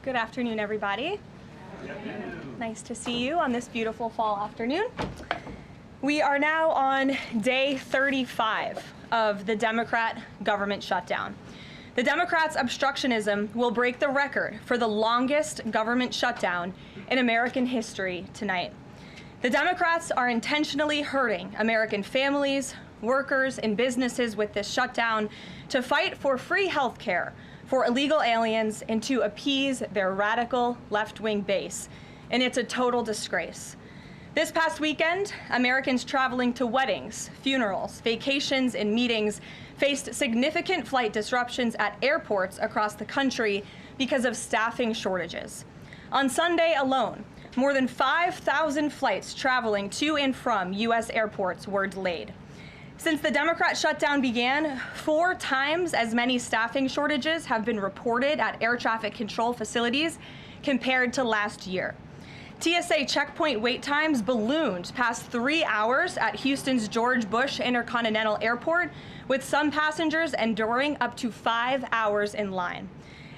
Good afternoon, everybody. Nice to see you on this beautiful fall afternoon. We are now on day 35 of the Democrat government shutdown. The Democrats' obstructionism will break the record for the longest government shutdown in American history tonight. The Democrats are intentionally hurting American families, workers, and businesses with this shutdown to fight for free health care for illegal aliens and to appease their radical left-wing base. And it's a total disgrace. This past weekend, Americans traveling to weddings, funerals, vacations, and meetings faced significant flight disruptions at airports across the country because of staffing shortages. On Sunday alone, more than 5,000 flights traveling to and from U.S. airports were delayed. Since the Democrat shutdown began, 4 times as many staffing shortages have been reported at air traffic control facilities compared to last year. TSA checkpoint wait times ballooned past 3 hours at Houston's George Bush Intercontinental Airport, with some passengers enduring up to 5 hours in line.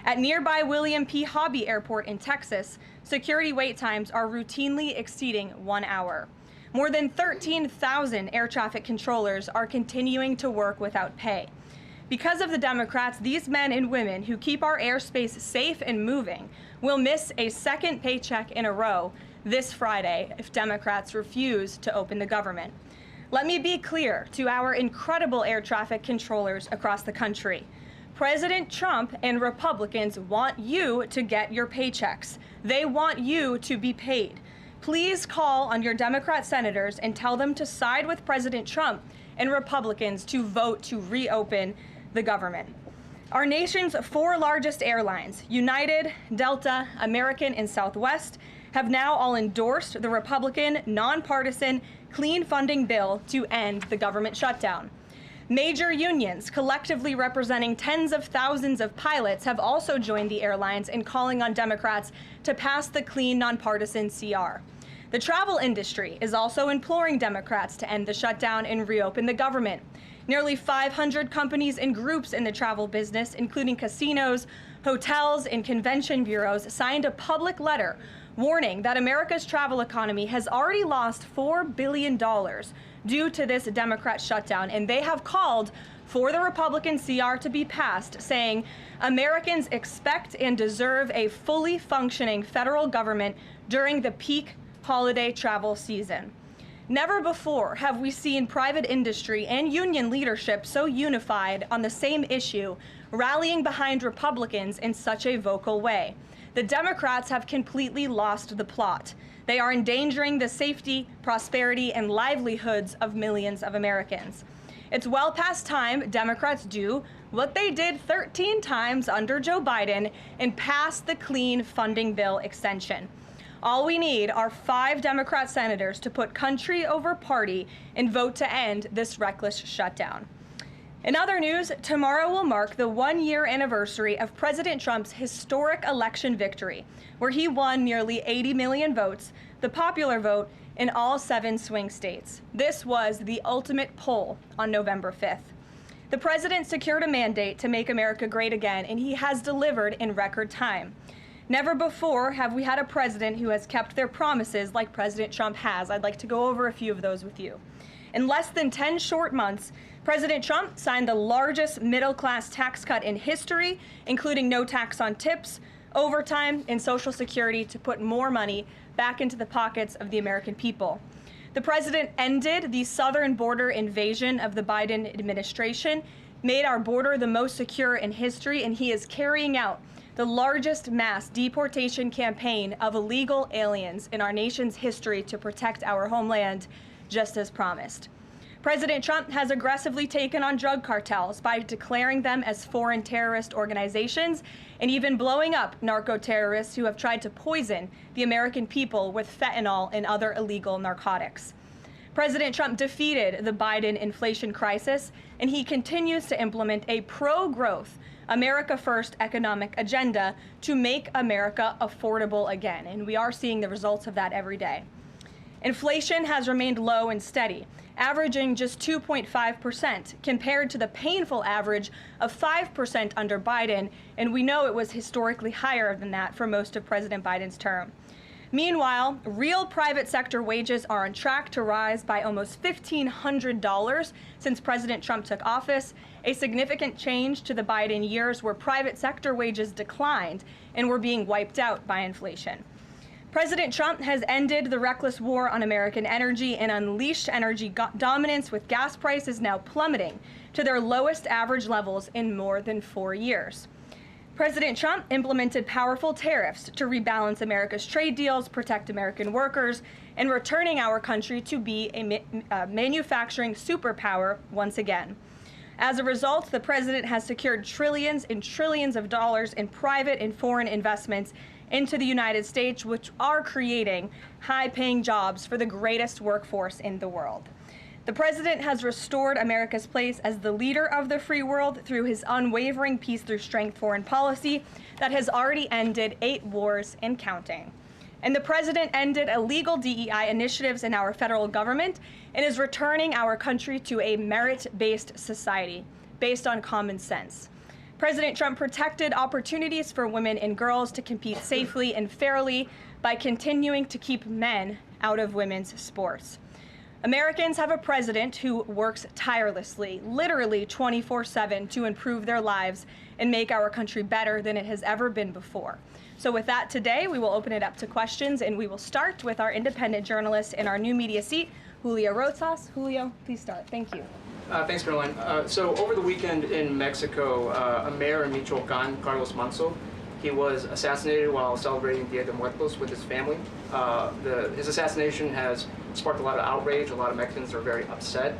At nearby William P. Hobby Airport in Texas, security wait times are routinely exceeding 1 hour. More than 13,000 air traffic controllers are continuing to work without pay. Because of the Democrats, these men and women who keep our airspace safe and moving will miss a second paycheck in a row this Friday if Democrats refuse to open the government. Let me be clear to our incredible air traffic controllers across the country. President Trump and Republicans want you to get your paychecks. They want you to be paid. Please call on your Democrat senators and tell them to side with President Trump and Republicans to vote to reopen the government. Our nation's 4 largest airlines, United, Delta, American, and Southwest, have now all endorsed the Republican, nonpartisan, clean funding bill to end the government shutdown. Major unions, collectively representing tens of thousands of pilots, have also joined the airlines in calling on Democrats to pass the clean, nonpartisan CR. The travel industry is also imploring Democrats to end the shutdown and reopen the government. Nearly 500 companies and groups in the travel business, including casinos, hotels, and convention bureaus, signed a public letter warning that America's travel economy has already lost $4 billion due to this Democrat shutdown, and they have called for the Republican CR to be passed, saying Americans expect and deserve a fully functioning federal government during the peak holiday travel season. Never before have we seen private industry and union leadership so unified on the same issue, rallying behind Republicans in such a vocal way. The Democrats have completely lost the plot. They are endangering the safety, prosperity, and livelihoods of millions of Americans. It's well past time Democrats do what they did 13 times under Joe Biden and pass the clean funding bill extension. All we need are 5 Democrat senators to put country over party and vote to end this reckless shutdown. In other news, tomorrow will mark the 1-year anniversary of President Trump's historic election victory, where he won nearly 80 million votes, the popular vote, in all 7 swing states. This was the ultimate poll on November 5th. The president secured a mandate to make America great again, and he has delivered in record time. Never before have we had a president who has kept their promises like President Trump has. I'd like to go over a few of those with you. In less than 10 short months, President Trump signed the largest middle-class tax cut in history, including no tax on tips, overtime, and Social Security to put more money back into the pockets of the American people. The president ended the southern border invasion of the Biden administration, made our border the most secure in history, and he is carrying out the largest mass deportation campaign of illegal aliens in our nation's history to protect our homeland, just as promised. President Trump has aggressively taken on drug cartels by declaring them as foreign terrorist organizations and even blowing up narco-terrorists who have tried to poison the American people with fentanyl and other illegal narcotics. President Trump defeated the Biden inflation crisis, and he continues to implement a pro-growth, America First economic agenda to make America affordable again, and we are seeing the results of that every day. Inflation has remained low and steady, averaging just 2.5% compared to the painful average of 5% under Biden, and we know it was historically higher than that for most of President Biden's term. Meanwhile, real private sector wages are on track to rise by almost $1,500 since President Trump took office, a significant change to the Biden years where private sector wages declined and were being wiped out by inflation. President Trump has ended the reckless war on American energy and unleashed energy dominance, with gas prices now plummeting to their lowest average levels in more than 4 years. President Trump implemented powerful tariffs to rebalance America's trade deals, protect American workers, and returning our country to be a manufacturing superpower once again. As a result, the president has secured trillions and trillions of dollars in private and foreign investments into the United States, which are creating high-paying jobs for the greatest workforce in the world. The president has restored America's place as the leader of the free world through his unwavering peace through strength foreign policy that has already ended 8 wars and counting. And the president ended illegal DEI initiatives in our federal government and is returning our country to a merit-based society based on common sense. President Trump protected opportunities for women and girls to compete safely and fairly by continuing to keep men out of women's sports. Americans have a president who works tirelessly, literally 24/7, to improve their lives and make our country better than it has ever been before. So with that, today we will open it up to questions, and we will start with our independent journalist in our new media seat, Julio Rosas. Julio, please start. Thank you. Thanks, Caroline. So over the weekend in Mexico, a mayor in Michoacan, Carlos Manso, he was assassinated while celebrating Dia de Muertos with his family. His assassination has sparked a lot of outrage. A lot of Mexicans are very upset.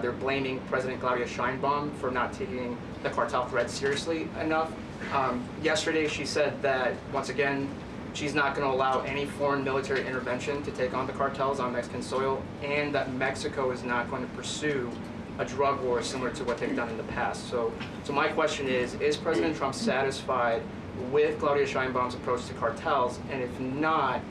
They're blaming President Claudia Sheinbaum for not taking the cartel threat seriously enough. Yesterday, she said that, once again, she's not going to allow any foreign military intervention to take on the cartels on Mexican soil, and that Mexico is not going to pursue a drug war similar to what they've done in the past. So my question is President Trump satisfied with Claudia Sheinbaum's approach to cartels? And if not,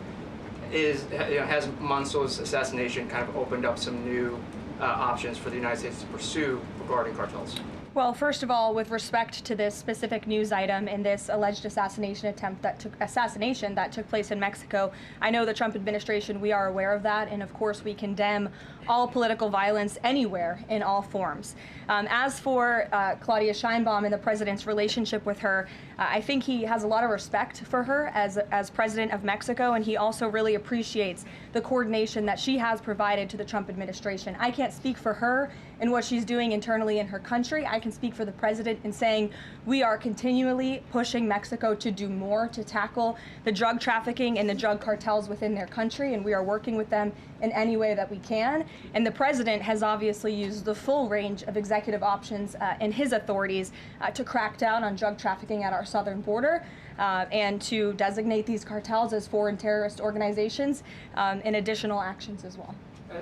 has Manso's assassination kind of opened up some new options for the United States to pursue regarding cartels? Well, first of all, with respect to this specific news item and this alleged assassination that took place in Mexico, I know the Trump administration, we are aware of that, and of course we condemn all political violence anywhere in all forms. As for Claudia Sheinbaum and the president's relationship with her, I think he has a lot of respect for her as president of Mexico, and he also really appreciates the coordination that she has provided to the Trump administration. I can't speak for her and what she's doing internally in her country. I can speak for the president in saying we are continually pushing Mexico to do more to tackle the drug trafficking and the drug cartels within their country, and we are working with them in any way that we can. And the president has obviously used the full range of executive options in his authorities to crack down on drug trafficking at our southern border and to designate these cartels as foreign terrorist organizations and additional actions as well.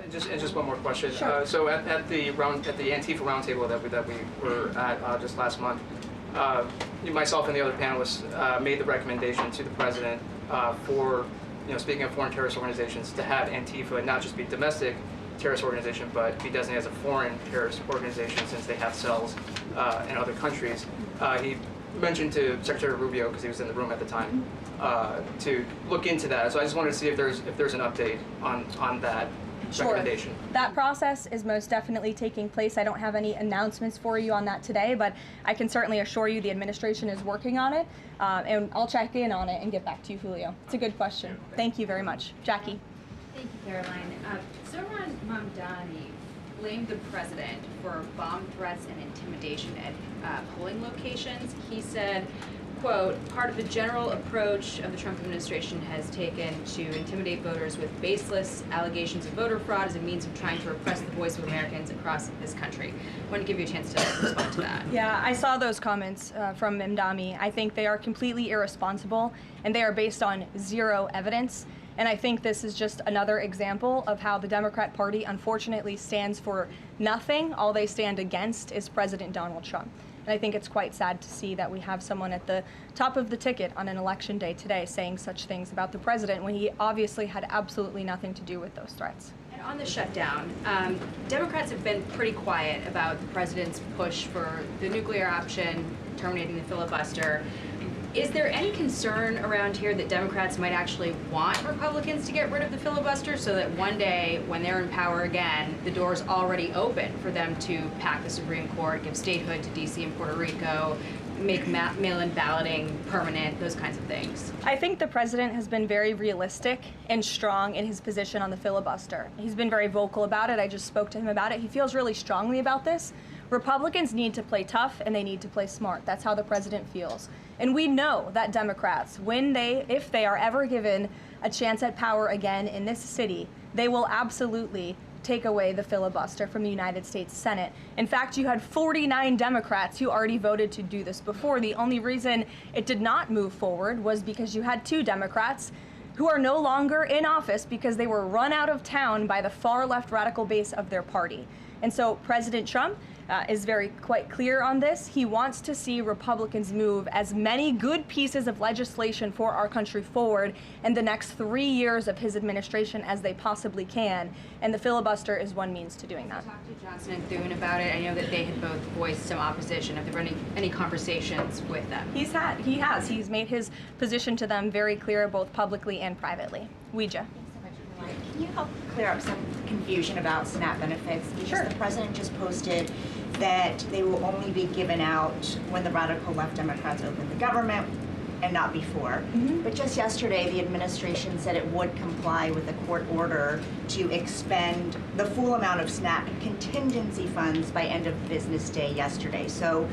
Just one more question. Sure. So at the Antifa roundtable that we were at just last month, myself and the other panelists made the recommendation to the president for, speaking of foreign terrorist organizations, to have Antifa not just be domestic terrorist organization, but be designated as a foreign terrorist organization since they have cells in other countries. He mentioned to Secretary Rubio, because he was in the room at the time, to look into that. So I just wanted to see if there's an update on that. Sure. That process is most definitely taking place. I don't have any announcements for you on that today, but I can certainly assure you the administration is working on it, and I'll check in on it and get back to you, Julio. It's a good question. Thank you very much. Jackie. Thank you, Caroline. Zohran Mamdani blamed the president for bomb threats and intimidation at polling locations. He said, quote, part of the general approach of the Trump administration has taken to intimidate voters with baseless allegations of voter fraud as a means of trying to repress the voice of Americans across this country. I want to give you a chance to respond to that. Yeah, I saw those comments from Mamdani. I think they are completely irresponsible, and they are based on zero evidence. And I think this is just another example of how the Democrat Party unfortunately stands for nothing. All they stand against is President Donald Trump. And I think it's quite sad to see that we have someone at the top of the ticket on an election day today saying such things about the president when he obviously had absolutely nothing to do with those threats. And on the shutdown, Democrats have been pretty quiet about the president's push for the nuclear option, terminating the filibuster. Is there any concern around here that Democrats might actually want Republicans to get rid of the filibuster so that one day, when they're in power again, the door's already open for them to pack the Supreme Court, give statehood to D.C. and Puerto Rico, make mail-in balloting permanent, those kinds of things? I think the president has been very realistic and strong in his position on the filibuster. He's been very vocal about it. I just spoke to him about it. He feels really strongly about this. Republicans need to play tough and they need to play smart. That's how the president feels. And we know that Democrats, if they are ever given a chance at power again in this city, they will absolutely take away the filibuster from the United States Senate. In fact, you had 49 Democrats who already voted to do this before. The only reason it did not move forward was because you had 2 Democrats who are no longer in office because they were run out of town by the far left radical base of their party. And so President Trump is quite clear on this. He wants to see Republicans move as many good pieces of legislation for our country forward in the next 3 years of his administration as they possibly can. And the filibuster is one means to doing that. I talked to Johnson and Thune about it. I know that they had both voiced some opposition. Have there been any conversations with them? He has. He's made his position to them very clear, both publicly and privately. Ouija. Can you help clear up some confusion about SNAP benefits? Because Sure. The president just posted that they will only be given out when the radical left Democrats open the government and not before. But just yesterday, the administration said it would comply with a court order to expend the full amount of SNAP contingency funds by end of business day yesterday. So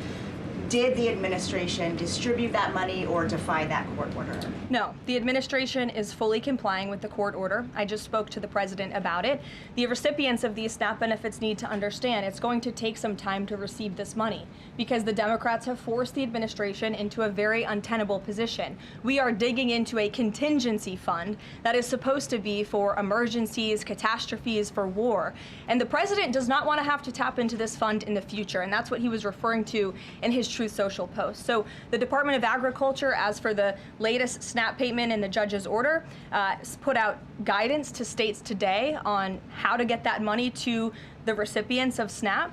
did the administration distribute that money or defy that court order? No, the administration is fully complying with the court order. I just spoke to the president about it. The recipients of these SNAP benefits need to understand it's going to take some time to receive this money because the Democrats have forced the administration into a very untenable position. We are digging into a contingency fund that is supposed to be for emergencies, catastrophes, for war. And the president does not want to have to tap into this fund in the future, and that's what he was referring to in his Truth Social post. So the Department of Agriculture, as for the latest SNAP payment in the judge's order, put out guidance to states today on how to get that money to the recipients of SNAP.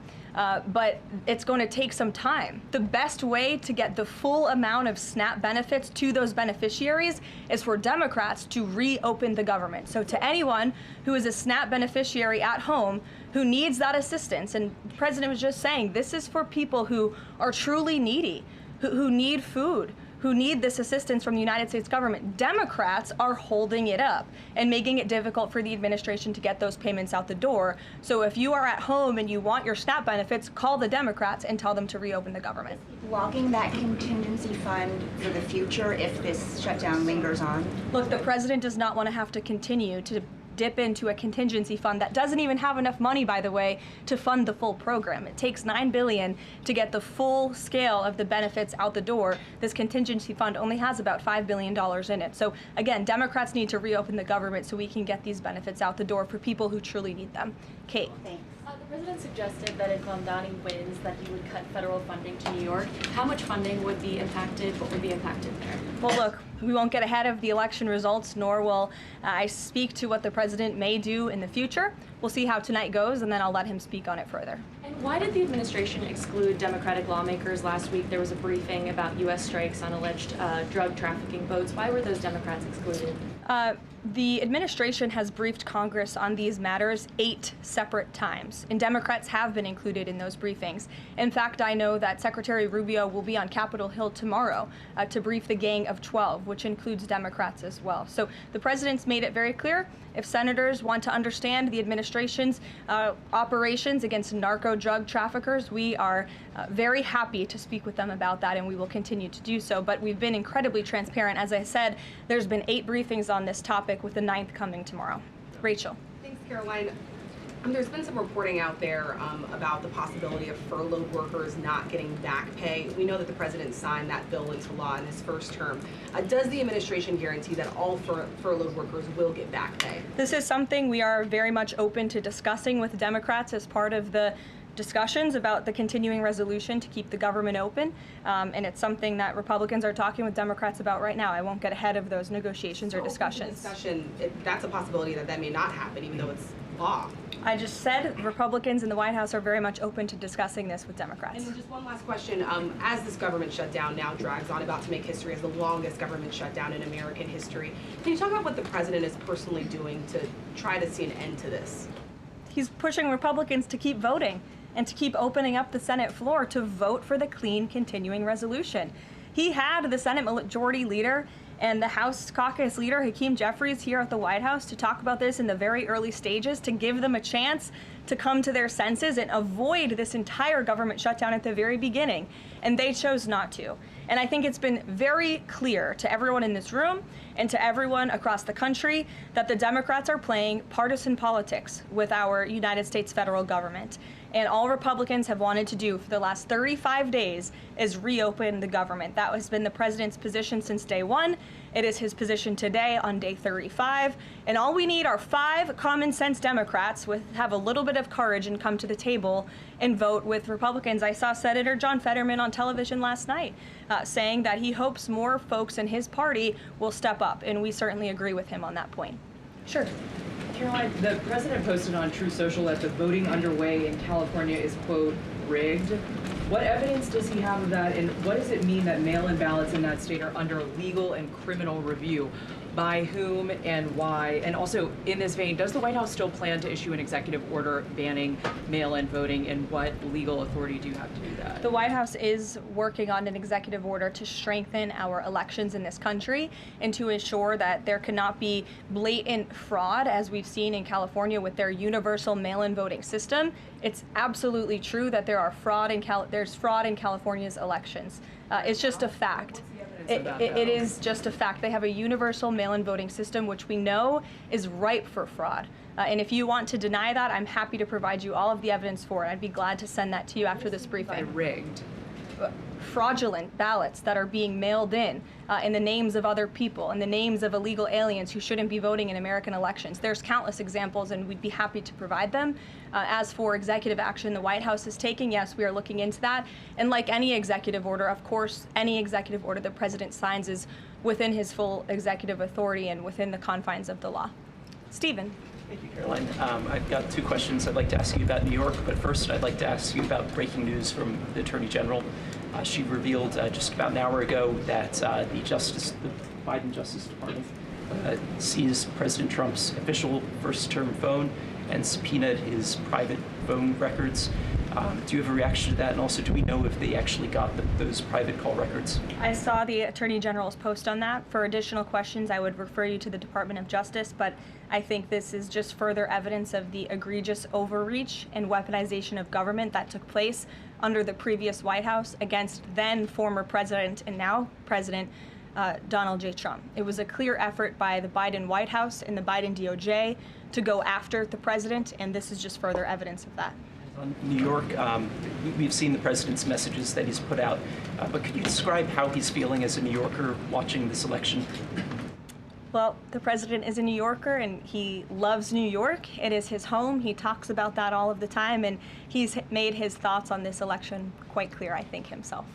But it's going to take some time. The best way to get the full amount of SNAP benefits to those beneficiaries is for Democrats to reopen the government. So to anyone who is a SNAP beneficiary at home who needs that assistance, and the president was just saying, this is for people who are truly needy, who need food, who need this assistance from the United States government. Democrats are holding it up and making it difficult for the administration to get those payments out the door. So if you are at home and you want your SNAP benefits, call the Democrats and tell them to reopen the government. Blocking that contingency fund for the future if this shutdown lingers on? Look, the president does not want to have to continue to dip into a contingency fund that doesn't even have enough money, by the way, to fund the full program. It takes $9 billion to get the full scale of the benefits out the door. This contingency fund only has about $5 billion in it. So again, Democrats need to reopen the government so we can get these benefits out the door for people who truly need them. Kate. Thanks. The president suggested that if Mamdani wins, that he would cut federal funding to New York. How much funding would be impacted? What would be impacted there? Well, look, we won't get ahead of the election results, nor will I speak to what the president may do in the future. We'll see how tonight goes, and then I'll let him speak on it further. And why did the administration exclude Democratic lawmakers last week? There was a briefing about U.S. strikes on alleged drug trafficking boats. Why were those Democrats excluded? The administration has briefed Congress on these matters 8 separate times, and Democrats have been included in those briefings. In fact, I know that Secretary Rubio will be on Capitol Hill tomorrow to brief the Gang of 12, which includes Democrats as well. So the president's made it very clear, if senators want to understand the administration's operations against narco-drug traffickers, we are very happy to speak with them about that, and we will continue to do so. But we've been incredibly transparent. As I said, there's been 8 briefings on this topic, with the 9th coming tomorrow. Rachel. Thanks, Caroline. There's been some reporting out there about the possibility of furloughed workers not getting back pay. We know that the president signed that bill into law in his first term. Does the administration guarantee that all furloughed workers will get back pay? This is something we are very much open to discussing with Democrats as part of the discussions about the continuing resolution to keep the government open, and it's something that Republicans are talking with Democrats about right now. I won't get ahead of those negotiations or discussions. That's a possibility that may not happen, even though it's law. I just said Republicans in the White House are very much open to discussing this with Democrats. And just one last question. As this government shutdown now drags on, about to make history as the longest government shutdown in American history, can you talk about what the president is personally doing to try to see an end to this? He's pushing Republicans to keep voting and to keep opening up the Senate floor to vote for the clean continuing resolution. He had the Senate Majority Leader and the House Caucus Leader, Hakeem Jeffries, here at the White House to talk about this in the very early stages, to give them a chance to come to their senses and avoid this entire government shutdown at the very beginning. And they chose not to. And I think it's been very clear to everyone in this room and to everyone across the country that the Democrats are playing partisan politics with our United States federal government. And all Republicans have wanted to do for the last 35 days is reopen the government. That has been the president's position since day one. It is his position today on day 35. And all we need are 5 common sense Democrats with have a little bit of courage and come to the table and vote with Republicans. I saw Senator John Fetterman on television last night saying that he hopes more folks in his party will step up. And we certainly agree with him on that point. Sure. Caroline, the president posted on True Social that the voting underway in California is, quote, rigged. What evidence does he have of that, and what does it mean that mail-in ballots in that state are under legal and criminal review? By whom and why? And also, in this vein, does the White House still plan to issue an executive order banning mail-in voting, and what legal authority do you have to do that? The White House is working on an executive order to strengthen our elections in this country and to ensure that there cannot be blatant fraud, as we've seen in California with their universal mail-in voting system. It's absolutely true that there's fraud in California's elections. It's just a fact. It is just a fact. They have a universal mail-in voting system, which we know is ripe for fraud. And if you want to deny that, I'm happy to provide you all of the evidence for it. I'd be glad to send that to you after this briefing. Rigged. Fraudulent ballots that are being mailed in the names of other people, in the names of illegal aliens who shouldn't be voting in American elections. There's countless examples, and we'd be happy to provide them. As for executive action the White House is taking, yes, we are looking into that. And like any executive order, of course, any executive order the president signs is within his full executive authority and within the confines of the law. Stephen. Thank you, Caroline. I've got 2 questions I'd like to ask you about New York, but first I'd like to ask you about breaking news from the Attorney General. She revealed just about an hour ago that the Biden Justice Department seized President Trump's official first-term phone and subpoenaed his private phone records. Do you have a reaction to that? And also, do we know if they actually got those private call records? I saw the Attorney General's post on that. For additional questions, I would refer you to the Department of Justice, but I think this is just further evidence of the egregious overreach and weaponization of government that took place under the previous White House against then former President and now President Donald J. Trump. It was a clear effort by the Biden White House and the Biden DOJ to go after the president, and this is just further evidence of that. On New York, we've seen the president's messages that he's put out, but could you describe how he's feeling as a New Yorker watching this election? Well, the president is a New Yorker and he loves New York. It is his home. He talks about that all of the time, and he's made his thoughts on this election quite clear, I think, himself.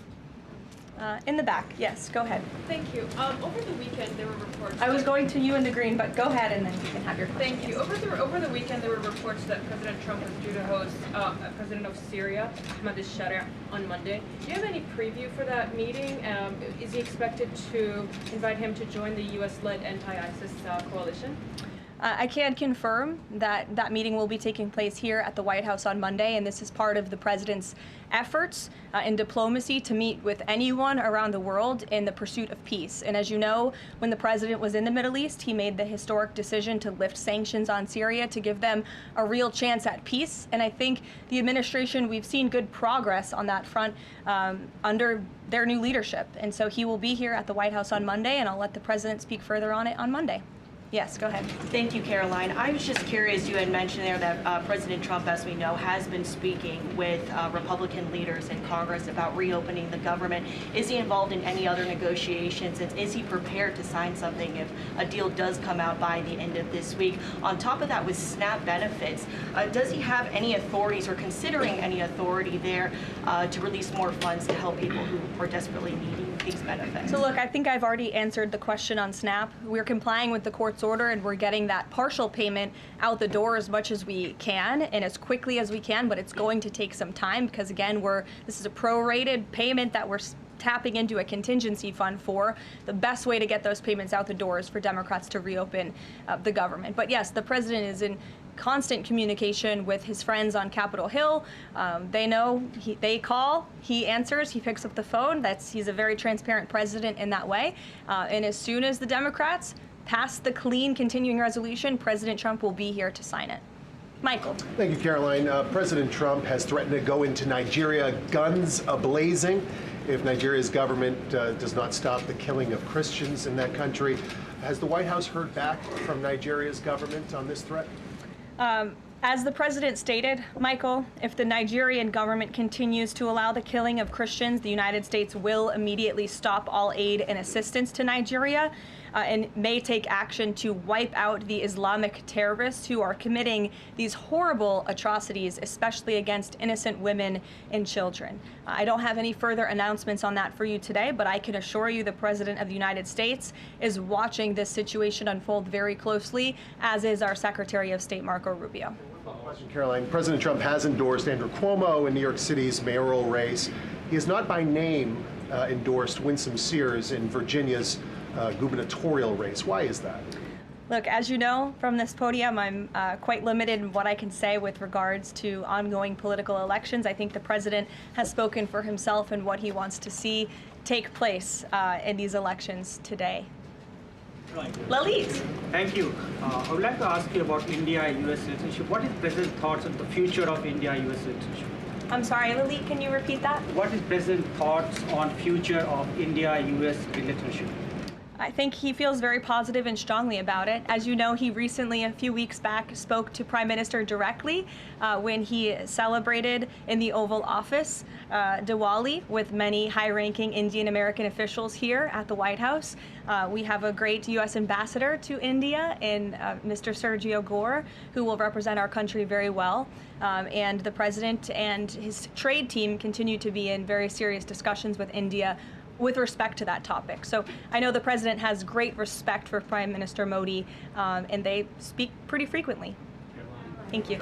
In the back, yes, go ahead. Thank you. Over the weekend, there were reports. I was going to you in the green, but go ahead and then you can have your question. Thank you. Over the weekend, there were reports that President Trump was due to host President of Syria, Ahmed al-Sharia, on Monday. Do you have any preview for that meeting? Is he expected to invite him to join the U.S.-led anti-ISIS coalition? I can confirm that that meeting will be taking place here at the White House on Monday, and this is part of the president's efforts in diplomacy to meet with anyone around the world in the pursuit of peace. And as you know, when the president was in the Middle East, he made the historic decision to lift sanctions on Syria to give them a real chance at peace. And I think the administration, we've seen good progress on that front under their new leadership. And so he will be here at the White House on Monday, and I'll let the president speak further on it on Monday. Yes, go ahead. Thank you, Caroline. I was just curious, you had mentioned there that President Trump, as we know, has been speaking with Republican leaders in Congress about reopening the government. Is he involved in any other negotiations, and is he prepared to sign something if a deal does come out by the end of this week? On top of that, with SNAP benefits, does he have any authorities or considering any authority there to release more funds to help people who are desperately needing these benefits? So look, I think I've already answered the question on SNAP. We're complying with the court's order, and we're getting that partial payment out the door as much as we can and as quickly as we can, but it's going to take some time because, again, this is a prorated payment that we're tapping into a contingency fund for. The best way to get those payments out the door is for Democrats to reopen the government. But yes, the president is in constant communication with his friends on Capitol Hill. They know, they call, he answers, he picks up the phone. He's a very transparent president in that way. And as soon as the Democrats pass the clean continuing resolution, President Trump will be here to sign it. Michael. Thank you, Caroline. President Trump has threatened to go into Nigeria guns a-blazing if Nigeria's government does not stop the killing of Christians in that country. Has the White House heard back from Nigeria's government on this threat? As the president stated, Michael, if the Nigerian government continues to allow the killing of Christians, the United States will immediately stop all aid and assistance to Nigeria and may take action to wipe out the Islamic terrorists who are committing these horrible atrocities, especially against innocent women and children. I don't have any further announcements on that for you today, but I can assure you the President of the United States is watching this situation unfold very closely, as is our Secretary of State, Marco Rubio. Caroline, President Trump has endorsed Andrew Cuomo in New York City's mayoral race. He has not by name endorsed Winsome Earle-Sears in Virginia's gubernatorial race. Why is that? Look, as you know from this podium, I'm quite limited in what I can say with regards to ongoing political elections. I think the president has spoken for himself and what he wants to see take place in these elections today. Lalit. Thank you. I would like to ask you about India-U.S. citizenship. What is President's thoughts on the future of India-U.S. citizenship? I'm sorry, Lalit, can you repeat that? What is President's thoughts on future of India-U.S. relationship? I think he feels very positive and strongly about it. As you know, he recently, a few weeks back, spoke to Prime Minister directly when he celebrated in the Oval Office Diwali with many high-ranking Indian American officials here at the White House. We have a great U.S. ambassador to India in Mr. Sergio Gore, who will represent our country very well. And the president and his trade team continue to be in very serious discussions with India with respect to that topic. So I know the president has great respect for Prime Minister Modi, and they speak pretty frequently. Thank you.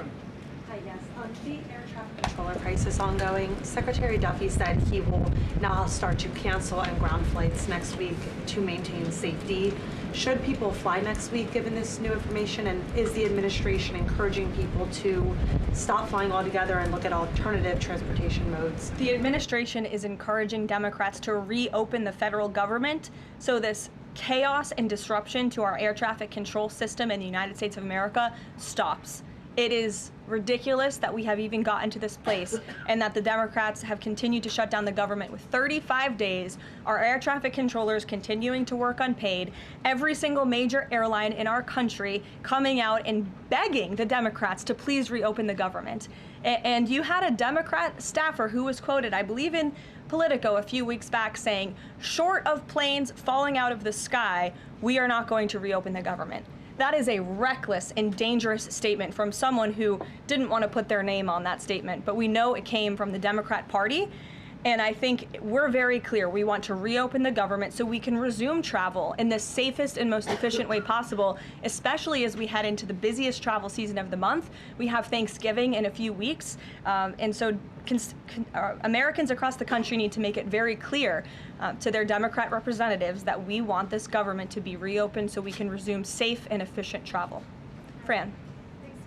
Hi, yes. The air traffic controller crisis ongoing. Secretary Duffy said he will now start to cancel and ground flights next week to maintain safety. Should people fly next week given this new information, and is the administration encouraging people to stop flying altogether and look at alternative transportation modes? The administration is encouraging Democrats to reopen the federal government so this chaos and disruption to our air traffic control system in the United States of America stops. It is ridiculous that we have even gotten to this place and that the Democrats have continued to shut down the government with 35 days, our air traffic controllers continuing to work unpaid, every single major airline in our country coming out and begging the Democrats to please reopen the government. And you had a Democrat staffer who was quoted, I believe in Politico a few weeks back, saying, short of planes falling out of the sky, we are not going to reopen the government. That is a reckless and dangerous statement from someone who didn't want to put their name on that statement, but we know it came from the Democrat Party. And I think we're very clear. We want to reopen the government so we can resume travel in the safest and most efficient way possible, especially as we head into the busiest travel season of the month. We have Thanksgiving in a few weeks. And so Americans across the country need to make it very clear to their Democrat representatives that we want this government to be reopened so we can resume safe and efficient travel. Fran.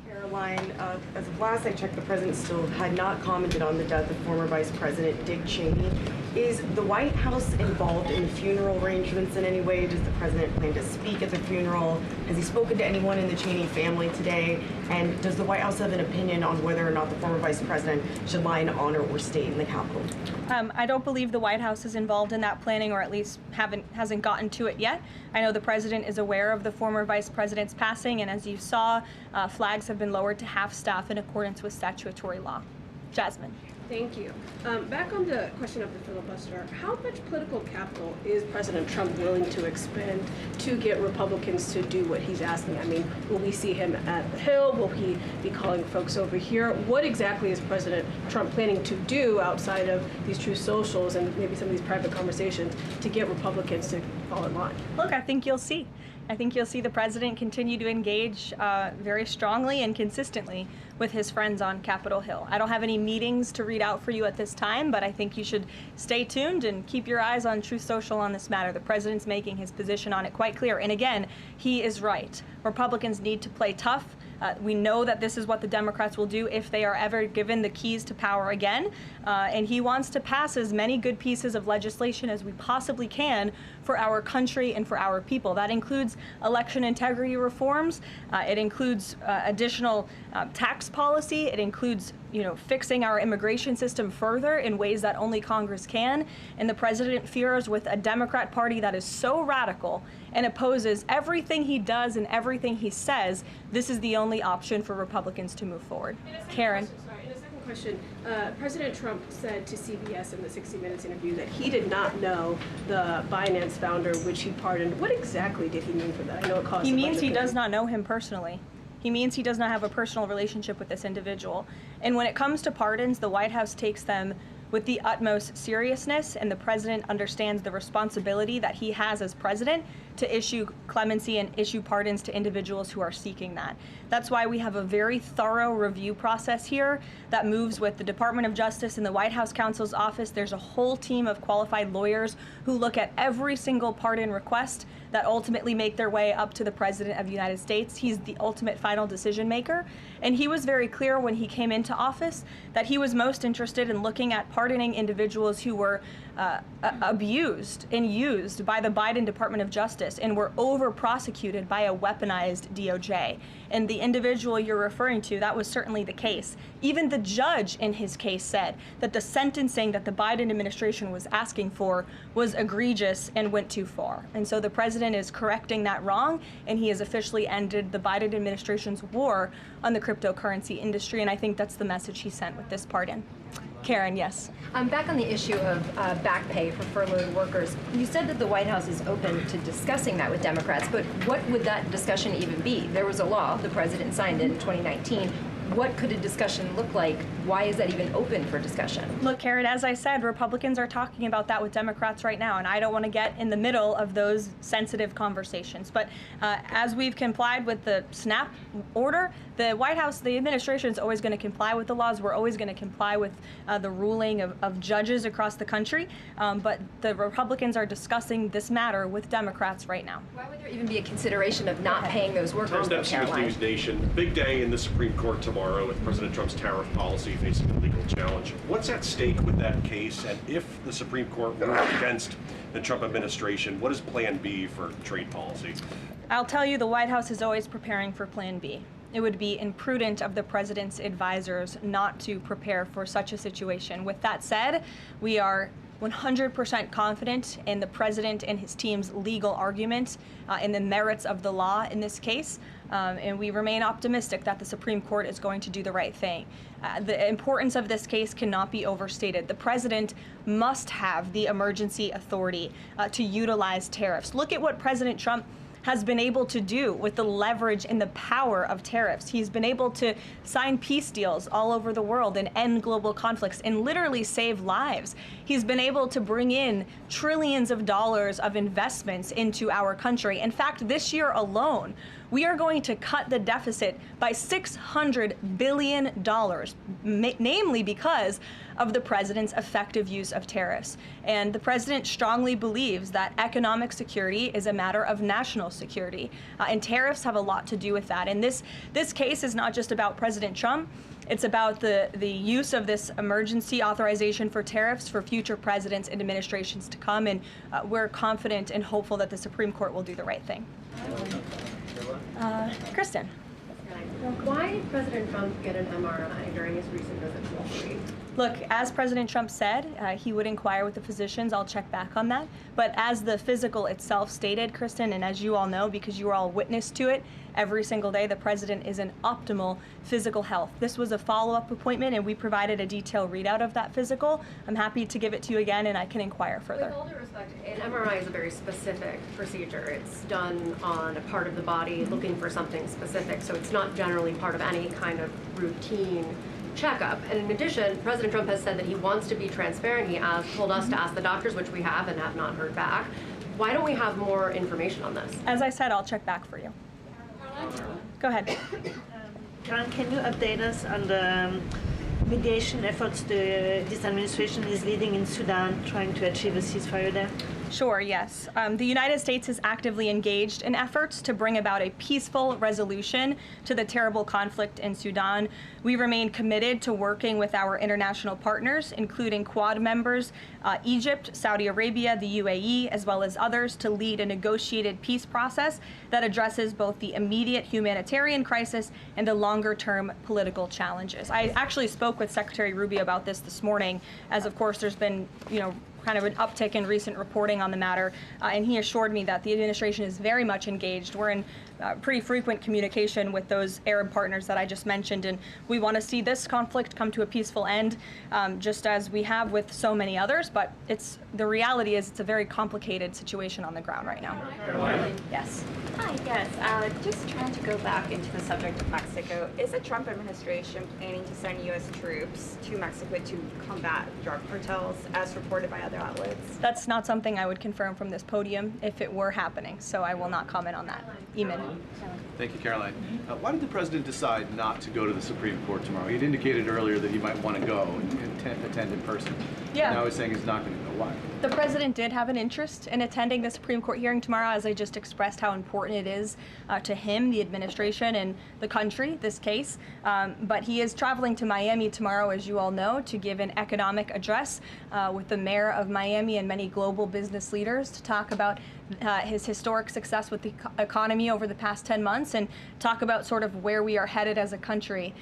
Caroline, As of last I checked, the president still had not commented on the death of former Vice President Dick Cheney. Is the White House involved in the funeral arrangements in any way? Does the president plan to speak at the funeral? Has he spoken to anyone in the Cheney family today? And does the White House have an opinion on whether or not the former vice president should lie in honor or stay in the Capitol? I don't believe the White House is involved in that planning, or at least hasn't gotten to it yet. I know the president is aware of the former vice president's passing, and as you saw, flags have been lowered to half staff in accordance with statutory law. Jasmine. Thank you. Back on the question of the filibuster, how much political capital is President Trump willing to expend to get Republicans to do what he's asking? I mean, will we see him at the Hill? Will he be calling folks over here? What exactly is President Trump planning to do outside of these true socials and maybe some of these private conversations to get Republicans to fall in line? Look, I think you'll see. I think you'll see the president continue to engage very strongly and consistently with his friends on Capitol Hill. I don't have any meetings to read out for you at this time, but I think you should stay tuned and keep your eyes on Truth Social on this matter. The president's making his position on it quite clear. And again, he is right. Republicans need to play tough. We know that this is what the Democrats will do if they are ever given the keys to power again. And he wants to pass as many good pieces of legislation as we possibly can for our country and for our people. That includes election integrity reforms. It includes additional tax policy. It includes, fixing our immigration system further in ways that only Congress can. And the president fears with a Democrat Party that is so radical and opposes everything he does and everything he says, this is the only option for Republicans to move forward. Karen. In a second question, President Trump said to CBS in the 60 Minutes interview that he did not know the Binance founder, which he pardoned. What exactly did he mean for that? I know it caused. He means he does not know him personally. He means he does not have a personal relationship with this individual. And when it comes to pardons, the White House takes them with the utmost seriousness, and the president understands the responsibility that he has as president to issue clemency and issue pardons to individuals who are seeking that. That's why we have a very thorough review process here that moves with the Department of Justice and the White House counsel's office. There's a whole team of qualified lawyers who look at every single pardon request that ultimately make their way up to the President of the United States. He's the ultimate final decision maker. And he was very clear when he came into office that he was most interested in looking at pardoning individuals who were abused and used by the Biden Department of Justice and were over-prosecuted by a weaponized DOJ. And the individual you're referring to, that was certainly the case. Even the judge in his case said that the sentencing that the Biden administration was asking for was egregious and went too far. And so the president is correcting that wrong, and he has officially ended the Biden administration's war on the cryptocurrency industry, and I think that's the message he sent with this pardon. Karen, yes. Back on the issue of back pay for furloughed workers, you said that the White House is open to discussing that with Democrats, but what would that discussion even be? There was a law, the president signed it in 2019. What could a discussion look like? Why is that even open for discussion? Look, Karen, as I said, Republicans are talking about that with Democrats right now, and I don't want to get in the middle of those sensitive conversations. But as we've complied with the SNAP order, the White House, the administration is always going to comply with the laws. We're always going to comply with the ruling of judges across the country. But the Republicans are discussing this matter with Democrats right now. Why would there even be a consideration of not paying those workers? Tom Dempsey with News Nation. Big day in the Supreme Court tomorrow with President Trump's tariff policy facing a legal challenge. What's at stake with that case? And if the Supreme Court rules against the Trump administration, what is Plan B for trade policy? I'll tell you, the White House is always preparing for Plan B. It would be imprudent of the president's advisors not to prepare for such a situation. With that said, we are 100% confident in the president and his team's legal argument in the merits of the law in this case, and we remain optimistic that the Supreme Court is going to do the right thing. The importance of this case cannot be overstated. The president must have the emergency authority to utilize tariffs. Look at what President Trump has been able to do with the leverage and the power of tariffs. He's been able to sign peace deals all over the world and end global conflicts and literally save lives. He's been able to bring in trillions of dollars of investments into our country. In fact, this year alone, we are going to cut the deficit by $600 billion, namely because of the president's effective use of tariffs. And the president strongly believes that economic security is a matter of national security, and tariffs have a lot to do with that. And this case is not just about President Trump. It's about the use of this emergency authorization for tariffs for future presidents and administrations to come, and we're confident and hopeful that the Supreme Court will do the right thing. Kristen. Why did President Trump get an MRI during his recent visit to Wall Street? Look, as President Trump said, he would inquire with the physicians. I'll check back on that. But as the physical itself stated, Kristen, and as you all know, because you are all witness to it, every single day the president is in optimal physical health. This was a follow-up appointment, and we provided a detailed readout of that physical. I'm happy to give it to you again, and I can inquire further. With all due respect, an MRI is a very specific procedure. It's done on a part of the body looking for something specific, so it's not generally part of any kind of routine checkup. And in addition, President Trump has said that he wants to be transparent. He told us to ask the doctors, which we have and have not heard back. Why don't we have more information on this? As I said, I'll check back for you. Go ahead. Caroline, can you update us on the mediation efforts this administration is leading in Sudan, trying to achieve a ceasefire there? Sure, yes. The United States is actively engaged in efforts to bring about a peaceful resolution to the terrible conflict in Sudan. We remain committed to working with our international partners, including Quad members, Egypt, Saudi Arabia, the UAE, as well as others, to lead a negotiated peace process that addresses both the immediate humanitarian crisis and the longer-term political challenges. I actually spoke with Secretary Rubio about this morning, as of course there's been, kind of an uptick in recent reporting on the matter, and he assured me that the administration is very much engaged. We're in pretty frequent communication with those Arab partners that I just mentioned, and we want to see this conflict come to a peaceful end, just as we have with so many others, but the reality is it's a very complicated situation on the ground right now. Yes. Hi, yes. Just trying to go back into the subject of Mexico. Is the Trump administration planning to send U.S. troops to Mexico to combat drug cartels, as reported by other outlets? That's not something I would confirm from this podium if it were happening, so I will not comment on that. Eamon. Thank you, Caroline. Why did the president decide not to go to the Supreme Court tomorrow? He'd indicated earlier that he might want to go and attend in person. Yeah. Now he's saying he's not going to go. Why? The president did have an interest in attending the Supreme Court hearing tomorrow, as I just expressed how important it is to him, the administration, and the country, this case. But he is traveling to Miami tomorrow, as you all know, to give an economic address with the mayor of Miami and many global business leaders to talk about his historic success with the economy over the past 10 months and talk about sort of where we are headed as a country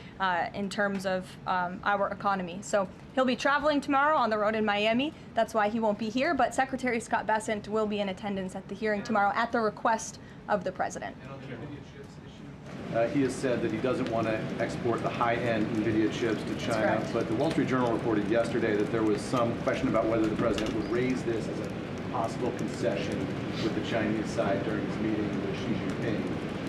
in terms of our economy. So he'll be traveling tomorrow on the road in Miami. That's why he won't be here, but Secretary Scott Bessent will be in attendance at the hearing tomorrow at the request of the president. He has said that he doesn't want to export the high-end NVIDIA chips to China, but the Wall Street Journal reported yesterday that there was some question about whether the president would raise this as a possible concession with the Chinese side during his meeting with Xi Jinping.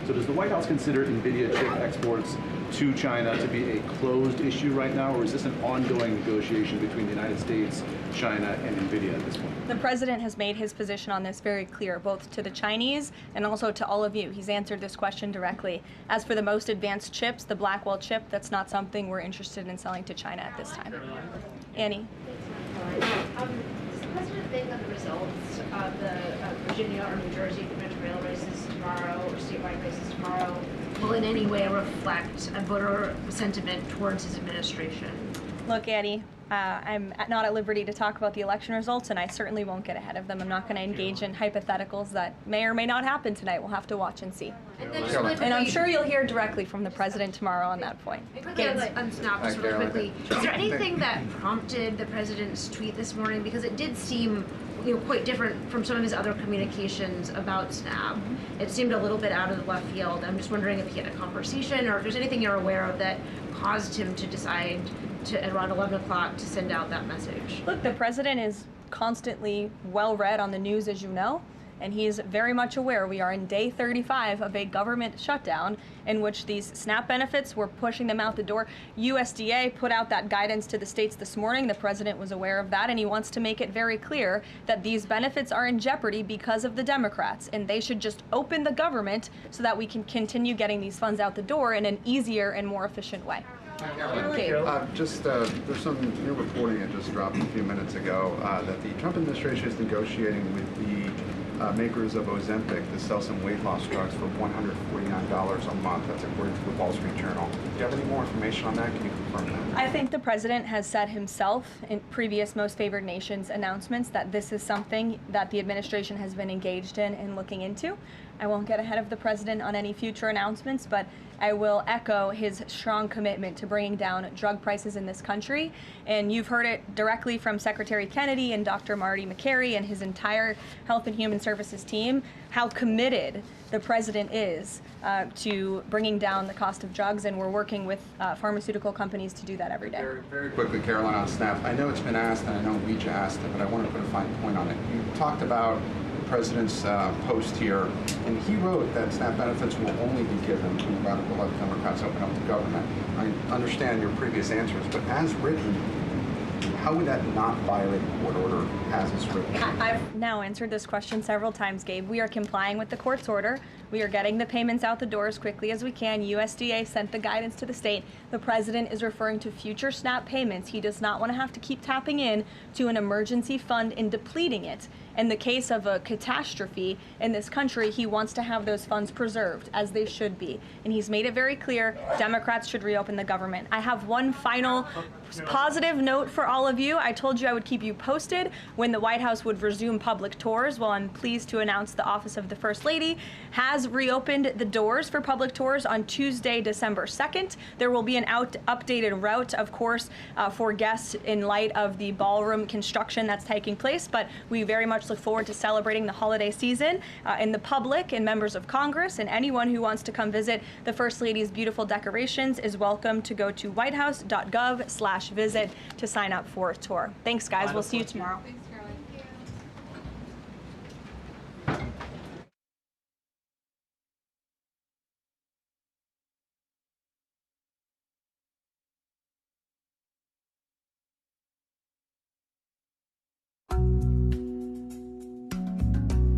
So does the White House consider NVIDIA chip exports to China to be a closed issue right now, or is this an ongoing negotiation between the United States, China, and NVIDIA at this point? The president has made his position on this very clear, both to the Chinese and also to all of you. He's answered this question directly. As for the most advanced chips, the Blackwell chip, that's not something we're interested in selling to China at this time. Annie. Does the president think that the results of the Virginia or New Jersey gubernatorial races tomorrow, or statewide races tomorrow, will in any way reflect a voter sentiment towards his administration? Look, Annie, I'm not at liberty to talk about the election results, and I certainly won't get ahead of them. I'm not going to engage in hypotheticals that may or may not happen tonight. We'll have to watch and see. And I'm sure you'll hear directly from the president tomorrow on that point. Quickly on Snap, just really quickly, is there anything that prompted the president's tweet this morning? Because it did seem quite different from some of his other communications about Snap. It seemed a little bit out of the left field. I'm just wondering if he had a conversation or if there's anything you're aware of that caused him to decide to, at around 11 o'clock, to send out that message. Look, the president is constantly well read on the news, as you know, and he's very much aware we are in day 35 of a government shutdown in which these SNAP benefits, we're pushing them out the door. USDA put out that guidance to the states this morning. The president was aware of that, and he wants to make it very clear that these benefits are in jeopardy because of the Democrats, and they should just open the government so that we can continue getting these funds out the door in an easier and more efficient way. There's some new reporting that just dropped a few minutes ago that the Trump administration is negotiating with the makers of Ozempic to sell some weight loss drugs for $149 a month. That's according to the Wall Street Journal. Do you have any more information on that? Can you confirm that? I think the president has said himself in previous Most Favored Nations announcements that this is something that the administration has been engaged in and looking into. I won't get ahead of the president on any future announcements, but I will echo his strong commitment to bringing down drug prices in this country. And you've heard it directly from Secretary Kennedy and Dr. Marty McCary and his entire Health and Human Services team, how committed the president is to bringing down the cost of drugs, and we're working with pharmaceutical companies to do that every day. Very quickly, Caroline, on SNAP. I know it's been asked, and I know we just asked it, but I want to put a fine point on it. You talked about the president's post here, and he wrote that SNAP benefits will only be given when the radical left Democrats open up the government. I understand your previous answers, but as written, how would that not violate a court order as it's written? I've now answered this question several times, Gabe. We are complying with the court's order. We are getting the payments out the door as quickly as we can. USDA sent the guidance to the state. The president is referring to future SNAP payments. He does not want to have to keep tapping in to an emergency fund and depleting it. In the case of a catastrophe in this country, he wants to have those funds preserved, as they should be. And he's made it very clear Democrats should reopen the government. I have one final positive note for all of you. I told you I would keep you posted when the White House would resume public tours. Well, I'm pleased to announce the Office of the First Lady has reopened the doors for public tours on Tuesday, December 2nd. There will be an updated route, of course, for guests in light of the ballroom construction that's taking place, but we very much look forward to celebrating the holiday season. And the public and members of Congress and anyone who wants to come visit the First Lady's beautiful decorations is welcome to go to whitehouse.gov/visit to sign up for a tour. Thanks, guys. We'll see you tomorrow.